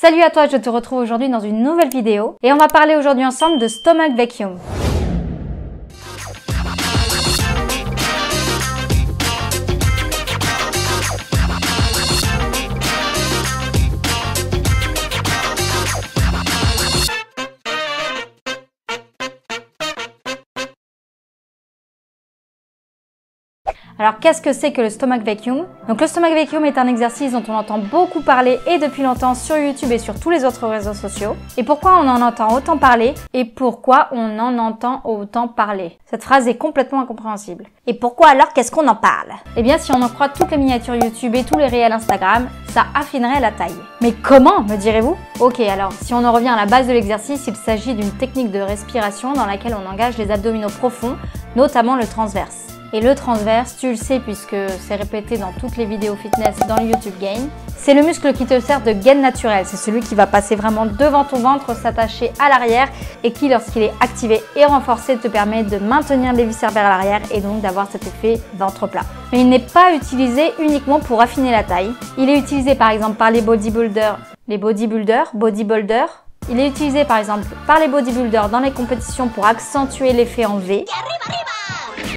Salut à toi, je te retrouve aujourd'hui dans une nouvelle vidéo et on va parler aujourd'hui ensemble de Stomach Vacuum. Alors qu'est-ce que c'est que le Stomach Vacuum? Donc le Stomach Vacuum est un exercice dont on entend beaucoup parler et depuis longtemps sur YouTube et sur tous les autres réseaux sociaux. Et pourquoi on en entend autant parler? Et pourquoi on en entend autant parler? Cette phrase est complètement incompréhensible. Et pourquoi alors qu'est-ce qu'on en parle? Eh bien si on en croit toutes les miniatures YouTube et tous les réels Instagram, ça affinerait la taille. Mais comment, me direz-vous? Ok, alors si on en revient à la base de l'exercice, il s'agit d'une technique de respiration dans laquelle on engage les abdominaux profonds, notamment le transverse. Et le transverse, tu le sais puisque c'est répété dans toutes les vidéos fitness dans le YouTube Game, c'est le muscle qui te sert de gaine naturelle. C'est celui qui va passer vraiment devant ton ventre, s'attacher à l'arrière et qui, lorsqu'il est activé et renforcé, te permet de maintenir les viscères vers l'arrière et donc d'avoir cet effet ventre plat. Mais il n'est pas utilisé uniquement pour affiner la taille. Il est utilisé par exemple par les bodybuilders. Il est utilisé par exemple par les bodybuilders dans les compétitions pour accentuer l'effet en V.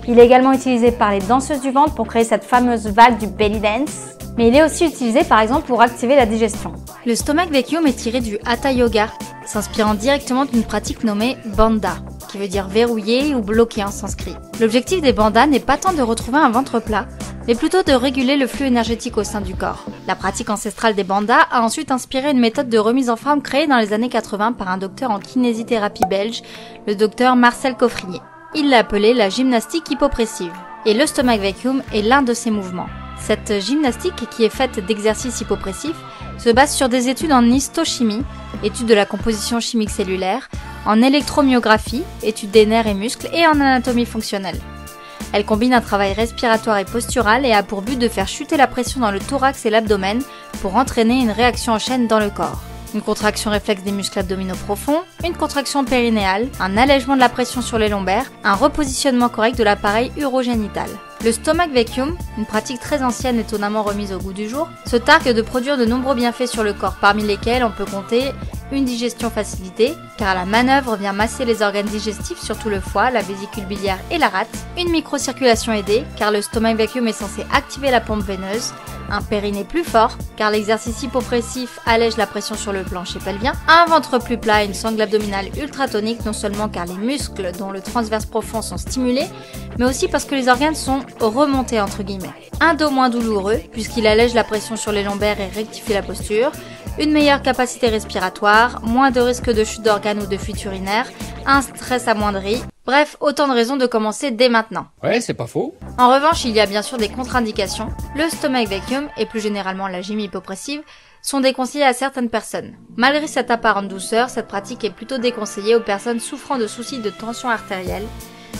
Il est également utilisé par les danseuses du ventre pour créer cette fameuse vague du belly dance. Mais il est aussi utilisé par exemple pour activer la digestion. Le Stomach Vacuum est tiré du Hatha Yoga, s'inspirant directement d'une pratique nommée Bandha, qui veut dire verrouiller ou bloquer en sanskrit. L'objectif des bandhas n'est pas tant de retrouver un ventre plat, mais plutôt de réguler le flux énergétique au sein du corps. La pratique ancestrale des bandhas a ensuite inspiré une méthode de remise en forme créée dans les années 80 par un docteur en kinésithérapie belge, le docteur Marcel Coffrier. Il l'a appelée la gymnastique hypopressive. Et le Stomach Vacuum est l'un de ces mouvements. Cette gymnastique, qui est faite d'exercices hypopressifs, se base sur des études en histochimie, études de la composition chimique cellulaire, en électromyographie, études des nerfs et muscles, et en anatomie fonctionnelle. Elle combine un travail respiratoire et postural et a pour but de faire chuter la pression dans le thorax et l'abdomen pour entraîner une réaction en chaîne dans le corps. Une contraction réflexe des muscles abdominaux profonds, une contraction périnéale, un allègement de la pression sur les lombaires, un repositionnement correct de l'appareil urogénital. Le Stomach Vacuum, une pratique très ancienne étonnamment remise au goût du jour, se targue de produire de nombreux bienfaits sur le corps, parmi lesquels on peut compter une digestion facilitée, car la manœuvre vient masser les organes digestifs, surtout le foie, la vésicule biliaire et la rate, une microcirculation aidée, car le Stomach Vacuum est censé activer la pompe veineuse, un périnée plus fort, car l'exercice hypopressif allège la pression sur le plancher pelvien, un ventre plus plat et une sangle abdominale ultra tonique, non seulement car les muscles dont le transverse profond sont stimulés, mais aussi parce que les organes sont remontés entre guillemets. Un dos moins douloureux, puisqu'il allège la pression sur les lombaires et rectifie la posture, une meilleure capacité respiratoire, moins de risque de chute d'organes ou de fuite urinaire, un stress amoindri, bref, autant de raisons de commencer dès maintenant. Ouais, c'est pas faux. En revanche, il y a bien sûr des contre-indications. Le Stomach Vacuum, et plus généralement la gym hypopressive, sont déconseillés à certaines personnes. Malgré cette apparente douceur, cette pratique est plutôt déconseillée aux personnes souffrant de soucis de tension artérielle,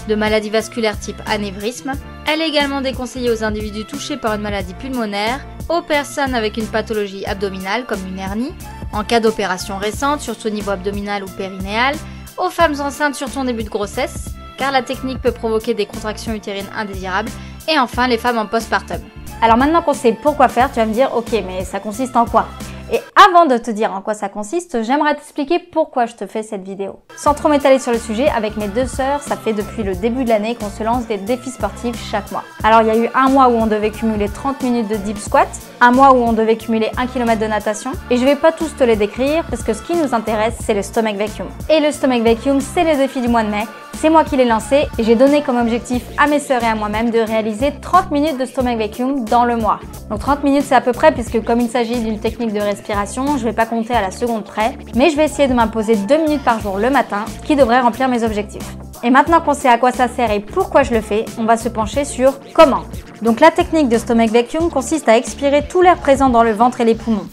de maladies vasculaires type anévrisme. Elle est également déconseillée aux individus touchés par une maladie pulmonaire, aux personnes avec une pathologie abdominale comme une hernie, en cas d'opération récente, surtout au niveau abdominal ou périnéal, aux femmes enceintes surtout en début de grossesse, car la technique peut provoquer des contractions utérines indésirables, et enfin les femmes en postpartum. Alors maintenant qu'on sait pourquoi faire, tu vas me dire ok mais ça consiste en quoi? Et avant de te dire en quoi ça consiste, j'aimerais t'expliquer pourquoi je te fais cette vidéo. Sans trop m'étaler sur le sujet, avec mes deux sœurs, ça fait depuis le début de l'année qu'on se lance des défis sportifs chaque mois. Alors il y a eu un mois où on devait cumuler 30 minutes de deep squat, un mois où on devait cumuler 1 km de natation, et je vais pas tous te les décrire parce que ce qui nous intéresse c'est le Stomach Vacuum. Et le Stomach Vacuum c'est le défi du mois de mai, c'est moi qui l'ai lancé et j'ai donné comme objectif à mes sœurs et à moi-même de réaliser 30 minutes de Stomach Vacuum dans le mois. Donc 30 minutes c'est à peu près puisque comme il s'agit d'une technique de respiration, je vais pas compter à la seconde près, mais je vais essayer de m'imposer 2 minutes par jour le matin, ce qui devrait remplir mes objectifs. Et maintenant qu'on sait à quoi ça sert et pourquoi je le fais, on va se pencher sur comment. Donc la technique de Stomach Vacuum consiste à expirer tout l'air présent dans le ventre et les poumons.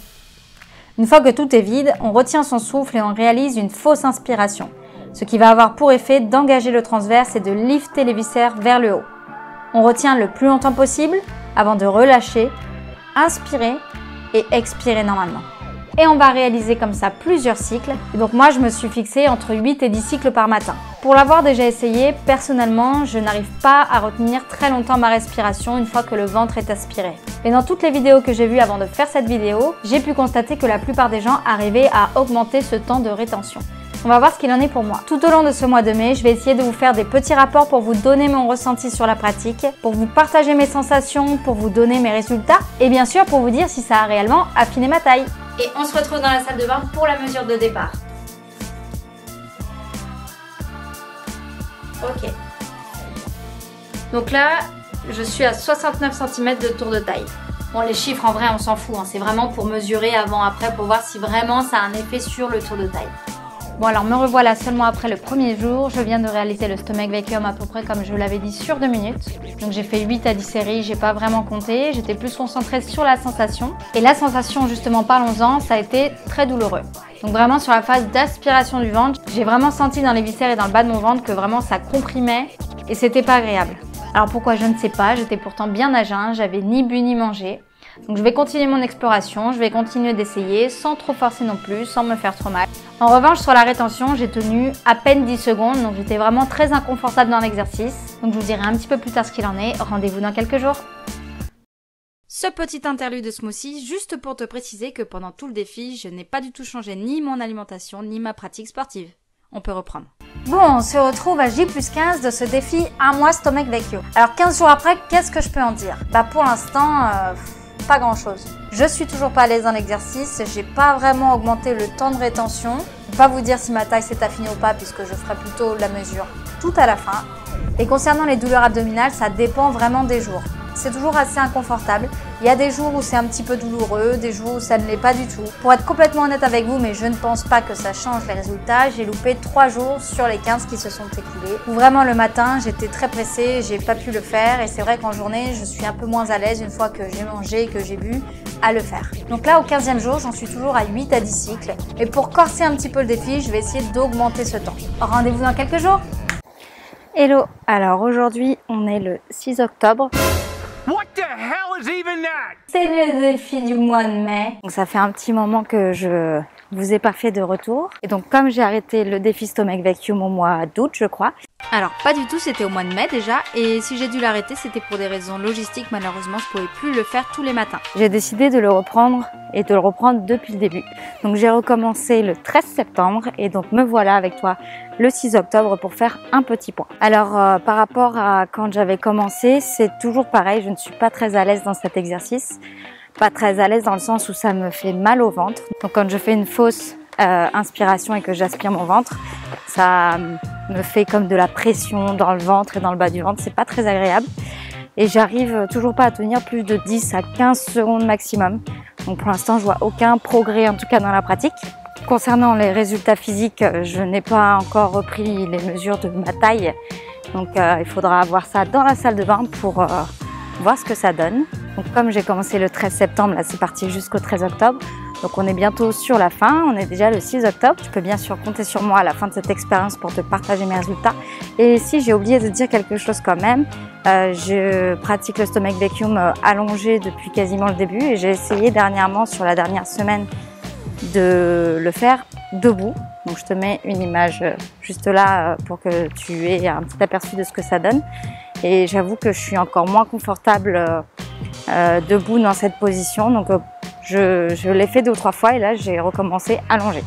Une fois que tout est vide, on retient son souffle et on réalise une fausse inspiration, ce qui va avoir pour effet d'engager le transverse et de lifter les viscères vers le haut. On retient le plus longtemps possible avant de relâcher, inspirer et expirer normalement. et on va réaliser comme ça plusieurs cycles. Et donc moi je me suis fixée entre 8 et 10 cycles par matin. Pour l'avoir déjà essayé, personnellement, je n'arrive pas à retenir très longtemps ma respiration une fois que le ventre est aspiré. Et dans toutes les vidéos que j'ai vues avant de faire cette vidéo, j'ai pu constater que la plupart des gens arrivaient à augmenter ce temps de rétention. On va voir ce qu'il en est pour moi. Tout au long de ce mois de mai, je vais essayer de vous faire des petits rapports pour vous donner mon ressenti sur la pratique, pour vous partager mes sensations, pour vous donner mes résultats et bien sûr pour vous dire si ça a réellement affiné ma taille. Et on se retrouve dans la salle de bain pour la mesure de départ. Ok. Donc là, je suis à 69 cm de tour de taille. Bon, les chiffres en vrai, on s'en fout. Hein. C'est vraiment pour mesurer avant-après pour voir si vraiment ça a un effet sur le tour de taille. Bon alors me revoilà seulement après le premier jour, je viens de réaliser le stomach vacuum à peu près comme je l'avais dit sur 2 minutes. Donc j'ai fait 8 à 10 séries, j'ai pas vraiment compté, j'étais plus concentrée sur la sensation. Et la sensation justement, parlons-en, ça a été très douloureux. Donc vraiment sur la phase d'aspiration du ventre, j'ai vraiment senti dans les viscères et dans le bas de mon ventre que vraiment ça comprimait et c'était pas agréable. Alors pourquoi je ne sais pas, j'étais pourtant bien à jeun, j'avais ni bu ni mangé. Donc je vais continuer mon exploration, je vais continuer d'essayer sans trop forcer non plus, sans me faire trop mal. En revanche sur la rétention, j'ai tenu à peine 10 secondes, donc j'étais vraiment très inconfortable dans l'exercice. Donc je vous dirai un petit peu plus tard ce qu'il en est, rendez-vous dans quelques jours. Ce petit interlude de smoothie, juste pour te préciser que pendant tout le défi, je n'ai pas du tout changé ni mon alimentation, ni ma pratique sportive. On peut reprendre. Bon, on se retrouve à J+15 de ce défi 1 mois stomach vacuum. Alors 15 jours après, qu'est-ce que je peux en dire? Bah pour l'instant, pas grand chose. Je suis toujours pas à l'aise dans l'exercice, j'ai pas vraiment augmenté le temps de rétention. Je vais pas vous dire si ma taille s'est affinée ou pas puisque je ferai plutôt la mesure tout à la fin. Et concernant les douleurs abdominales, ça dépend vraiment des jours. C'est toujours assez inconfortable. Il y a des jours où c'est un petit peu douloureux, des jours où ça ne l'est pas du tout. Pour être complètement honnête avec vous, mais je ne pense pas que ça change les résultats, j'ai loupé 3 jours sur les 15 qui se sont écoulés. Où vraiment le matin, j'étais très pressée, j'ai pas pu le faire et c'est vrai qu'en journée, je suis un peu moins à l'aise une fois que j'ai mangé et que j'ai bu à le faire. Donc là, au 15e jour, j'en suis toujours à 8 à 10 cycles. Et pour corser un petit peu le défi, je vais essayer d'augmenter ce temps. Rendez-vous dans quelques jours. Hello, alors aujourd'hui, on est le 6 octobre. What the hell is even that? C'est le défi du mois de mai. Donc ça fait un petit moment que je vous ai pas fait de retour. Et donc comme j'ai arrêté le défi stomach vacuum au mois d'août, je crois. Alors pas du tout, c'était au mois de mai déjà, et si j'ai dû l'arrêter, c'était pour des raisons logistiques, malheureusement je pouvais plus le faire tous les matins. J'ai décidé de le reprendre et de le reprendre depuis le début. Donc j'ai recommencé le 13 septembre et donc me voilà avec toi le 6 octobre pour faire un petit point. Alors par rapport à quand j'avais commencé, c'est toujours pareil, je ne suis pas très à l'aise dans cet exercice. Pas très à l'aise dans le sens où ça me fait mal au ventre. Donc quand je fais une fausse inspiration et que j'aspire mon ventre, ça me fait comme de la pression dans le ventre et dans le bas du ventre, c'est pas très agréable. Et j'arrive toujours pas à tenir plus de 10 à 15 secondes maximum. Donc pour l'instant, je vois aucun progrès en tout cas dans la pratique. Concernant les résultats physiques, je n'ai pas encore repris les mesures de ma taille. Donc il faudra avoir ça dans la salle de bain pour voir ce que ça donne. Donc comme j'ai commencé le 13 septembre, là c'est parti jusqu'au 13 octobre. Donc on est bientôt sur la fin, on est déjà le 6 octobre. Tu peux bien sûr compter sur moi à la fin de cette expérience pour te partager mes résultats. Et si j'ai oublié de dire quelque chose quand même, je pratique le stomach vacuum allongé depuis quasiment le début et j'ai essayé dernièrement sur la dernière semaine de le faire debout. Donc je te mets une image juste là pour que tu aies un petit aperçu de ce que ça donne. Et j'avoue que je suis encore moins confortable debout dans cette position. Donc je l'ai fait 2 ou 3 fois et là j'ai recommencé allongé.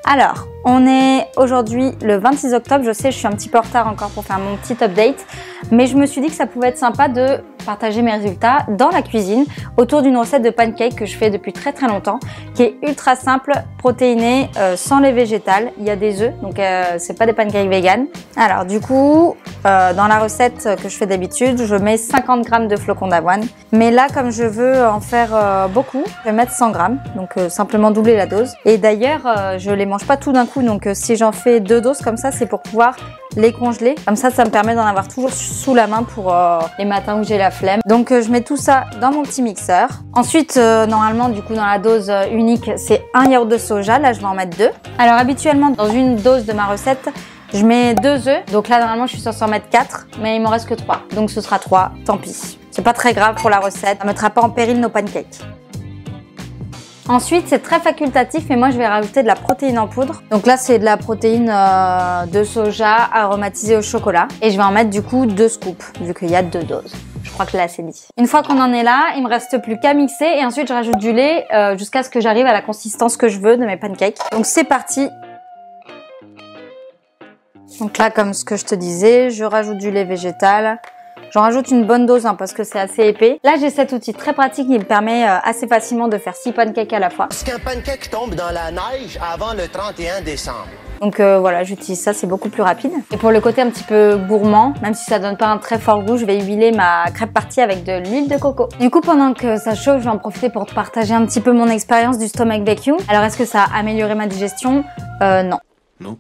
Alors, on est aujourd'hui le 26 octobre. Je sais, je suis un petit peu en retard encore pour faire mon petit update. Mais je me suis dit que ça pouvait être sympa de partager mes résultats dans la cuisine autour d'une recette de pancake que je fais depuis très longtemps, qui est ultra simple, protéinée, sans lait végétal. Il y a des œufs, donc c'est pas des pancakes vegan. Alors du coup, dans la recette que je fais d'habitude, je mets 50 g de flocons d'avoine. Mais là, comme je veux en faire beaucoup, je vais mettre 100 g, donc simplement doubler la dose. Et d'ailleurs, je les mange pas tout d'un coup, donc si j'en fais 2 doses comme ça, c'est pour pouvoir les congeler. Comme ça me permet d'en avoir toujours sous la main pour les matins où j'ai la flemme. Donc je mets tout ça dans mon petit mixeur. Ensuite, normalement, du coup, dans la dose unique, c'est 1 yaourt de soja. Là, je vais en mettre 2. Alors habituellement, dans une dose de ma recette, je mets 2 œufs. Donc là, normalement, je suis censée en mettre 4, mais il m'en reste que 3. Donc ce sera 3, tant pis. C'est pas très grave pour la recette. Ça ne mettra pas en péril nos pancakes. Ensuite, c'est très facultatif, mais moi je vais rajouter de la protéine en poudre. Donc là, c'est de la protéine de soja aromatisée au chocolat. Et je vais en mettre du coup 2 scoops, vu qu'il y a 2 doses. Je crois que là, c'est dit. Une fois qu'on en est là, il me reste plus qu'à mixer. Et ensuite, je rajoute du lait jusqu'à ce que j'arrive à la consistance que je veux de mes pancakes. Donc c'est parti. Donc là, comme ce que je te disais, je rajoute du lait végétal. J'en rajoute une bonne dose parce que c'est assez épais. Là, j'ai cet outil très pratique qui me permet assez facilement de faire 6 pancakes à la fois. Est-ce qu'un pancake tombe dans la neige avant le 31 décembre? Donc voilà, j'utilise ça, c'est beaucoup plus rapide. Et pour le côté un petit peu gourmand, même si ça donne pas un très fort goût, je vais huiler ma crêpe partie avec de l'huile de coco. Du coup, pendant que ça chauffe, je vais en profiter pour te partager un petit peu mon expérience du stomach vacuum. Alors, est-ce que ça a amélioré ma digestion? Non. Non.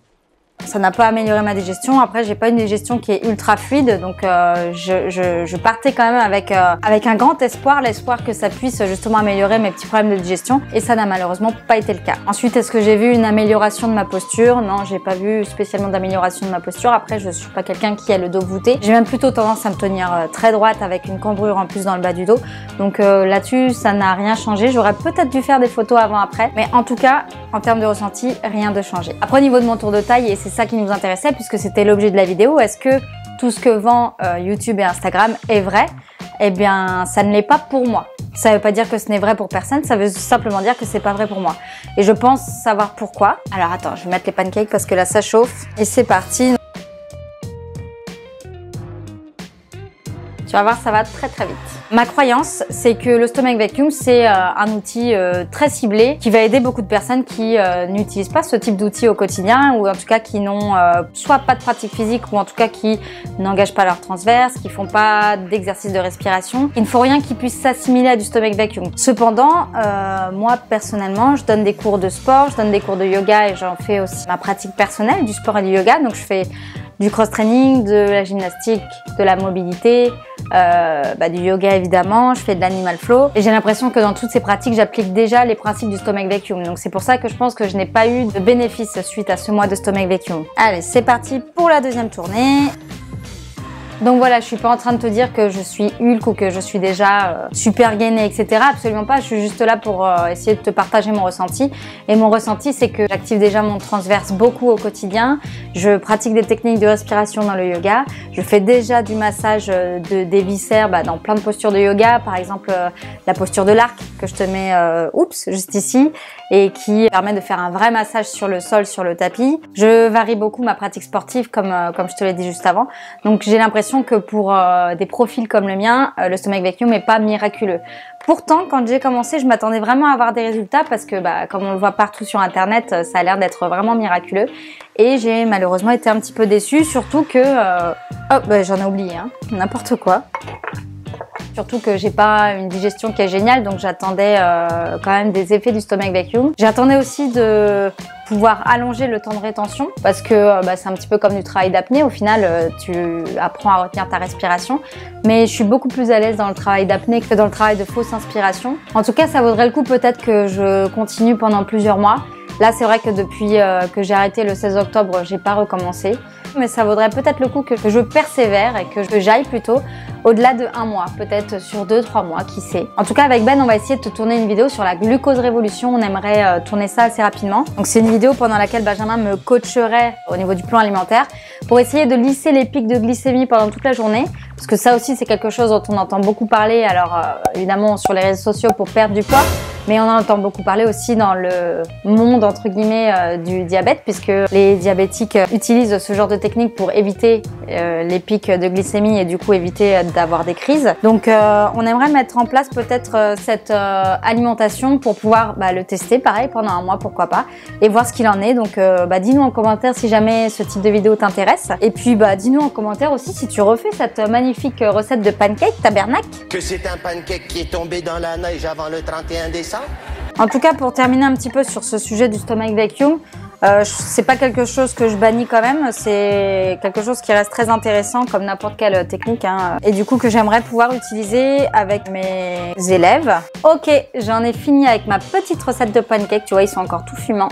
Ça n'a pas amélioré ma digestion. Après, j'ai pas une digestion qui est ultra fluide, donc je partais quand même avec un grand espoir, l'espoir que ça puisse justement améliorer mes petits problèmes de digestion, et ça n'a malheureusement pas été le cas. Ensuite, est-ce que j'ai vu une amélioration de ma posture? Non, j'ai pas vu spécialement d'amélioration de ma posture. Après, je suis pas quelqu'un qui a le dos voûté. J'ai même plutôt tendance à me tenir très droite avec une cambrure en plus dans le bas du dos. Donc là-dessus, ça n'a rien changé. J'aurais peut-être dû faire des photos avant-après, mais en tout cas, en termes de ressenti, rien de changé. Après, au niveau de mon tour de taille, et c'est ça qui nous intéressait puisque c'était l'objet de la vidéo, est-ce que tout ce que vend YouTube et Instagram est vrai? Eh bien, ça ne l'est pas pour moi. Ça veut pas dire que ce n'est vrai pour personne, ça veut simplement dire que c'est pas vrai pour moi. Et je pense savoir pourquoi. Alors attends, je vais mettre les pancakes parce que là ça chauffe. Et c'est parti. Tu vas voir, ça va très très vite. Ma croyance, c'est que le stomach vacuum, c'est un outil très ciblé qui va aider beaucoup de personnes qui n'utilisent pas ce type d'outil au quotidien, ou en tout cas qui n'ont soit pas de pratique physique, ou en tout cas qui n'engagent pas leur transverse, qui font pas d'exercice de respiration. Il ne faut rien qui puisse s'assimiler à du stomach vacuum. Cependant, moi personnellement, je donne des cours de sport, je donne des cours de yoga et j'en fais aussi ma pratique personnelle du sport et du yoga. Donc je fais du cross-training, de la gymnastique, de la mobilité, du yoga évidemment, je fais de l'animal flow. Et j'ai l'impression que dans toutes ces pratiques, j'applique déjà les principes du stomach vacuum. Donc c'est pour ça que je pense que je n'ai pas eu de bénéfice suite à ce mois de stomach vacuum. Allez, c'est parti pour la deuxième tournée. Donc voilà, je suis pas en train de te dire que je suis Hulk ou que je suis déjà super gainée, etc. Absolument pas, je suis juste là pour essayer de te partager mon ressenti. Et mon ressenti, c'est que j'active déjà mon transverse beaucoup au quotidien. Je pratique des techniques de respiration dans le yoga. Je fais déjà du massage des viscères dans plein de postures de yoga. Par exemple, la posture de l'arc que je te mets juste ici, et qui permet de faire un vrai massage sur le sol, sur le tapis. Je varie beaucoup ma pratique sportive comme je te l'ai dit juste avant. Donc j'ai l'impression que pour des profils comme le mien, le stomach vacuum n'est pas miraculeux. Pourtant, quand j'ai commencé, je m'attendais vraiment à avoir des résultats parce que, comme on le voit partout sur Internet, ça a l'air d'être vraiment miraculeux. Et j'ai malheureusement été un petit peu déçue, surtout que... j'en ai oublié, hein, n'importe quoi. Surtout que j'ai pas une digestion qui est géniale, donc j'attendais quand même des effets du stomach vacuum. J'attendais aussi de pouvoir allonger le temps de rétention parce que c'est un petit peu comme du travail d'apnée. Au final, tu apprends à retenir ta respiration. Mais je suis beaucoup plus à l'aise dans le travail d'apnée que dans le travail de fausse inspiration. En tout cas, ça vaudrait le coup peut-être que je continue pendant plusieurs mois. Là, c'est vrai que depuis que j'ai arrêté le 16 octobre, j'ai pas recommencé. Mais ça vaudrait peut-être le coup que je persévère et que j'aille plutôt au-delà de 1 mois, peut-être sur 2-3 mois, qui sait. En tout cas, avec Ben, on va essayer de te tourner une vidéo sur la glucose révolution. On aimerait tourner ça assez rapidement. Donc c'est une vidéo pendant laquelle Benjamin me coacherait au niveau du plan alimentaire pour essayer de lisser les pics de glycémie pendant toute la journée. Parce que ça aussi, c'est quelque chose dont on entend beaucoup parler. Alors évidemment sur les réseaux sociaux pour perdre du poids. Mais on en entend beaucoup parler aussi dans le monde, entre guillemets, du diabète, puisque les diabétiques utilisent ce genre de technique pour éviter les pics de glycémie et du coup éviter d'avoir des crises. Donc on aimerait mettre en place peut-être cette alimentation pour pouvoir le tester, pareil, pendant 1 mois, pourquoi pas, et voir ce qu'il en est. Donc dis-nous en commentaire si jamais ce type de vidéo t'intéresse. Et puis dis-nous en commentaire aussi si tu refais cette magnifique recette de pancake tabernacle. Que c'est un pancake qui est tombé dans la neige avant le 31 décembre? En tout cas, pour terminer un petit peu sur ce sujet du stomach vacuum, c'est pas quelque chose que je bannis quand même, c'est quelque chose qui reste très intéressant comme n'importe quelle technique, hein, et du coup que j'aimerais pouvoir utiliser avec mes élèves. Ok, j'en ai fini avec ma petite recette de pancake, tu vois, ils sont encore tout fumants.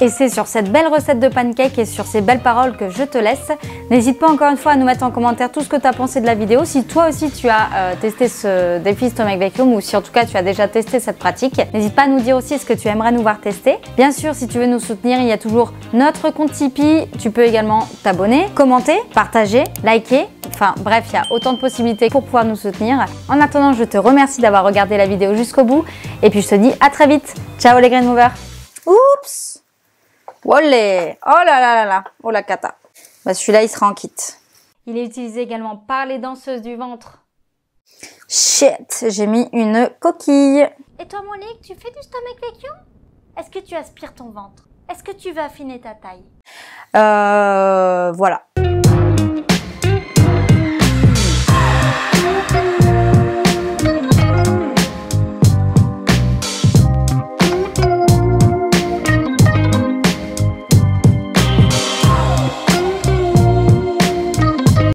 Et c'est sur cette belle recette de pancake et sur ces belles paroles que je te laisse. N'hésite pas encore une fois à nous mettre en commentaire tout ce que tu as pensé de la vidéo. Si toi aussi tu as testé ce défi Stomach Vacuum ou si en tout cas tu as déjà testé cette pratique, n'hésite pas à nous dire aussi ce que tu aimerais nous voir tester. Bien sûr, si tu veux nous soutenir, il y a toujours notre compte Tipeee. Tu peux également t'abonner, commenter, partager, liker. Enfin bref, il y a autant de possibilités pour pouvoir nous soutenir. En attendant, je te remercie d'avoir regardé la vidéo jusqu'au bout. Et puis je te dis à très vite. Ciao les Grain Movers. Oups. Olé. Oh là là là là. Oh la cata. Bah celui-là, il sera en kit. Il est utilisé également par les danseuses du ventre. Shit, j'ai mis une coquille. Et toi Monique, tu fais du stomach vacuum? Est-ce que tu aspires ton ventre? Est-ce que tu veux affiner ta taille? Voilà.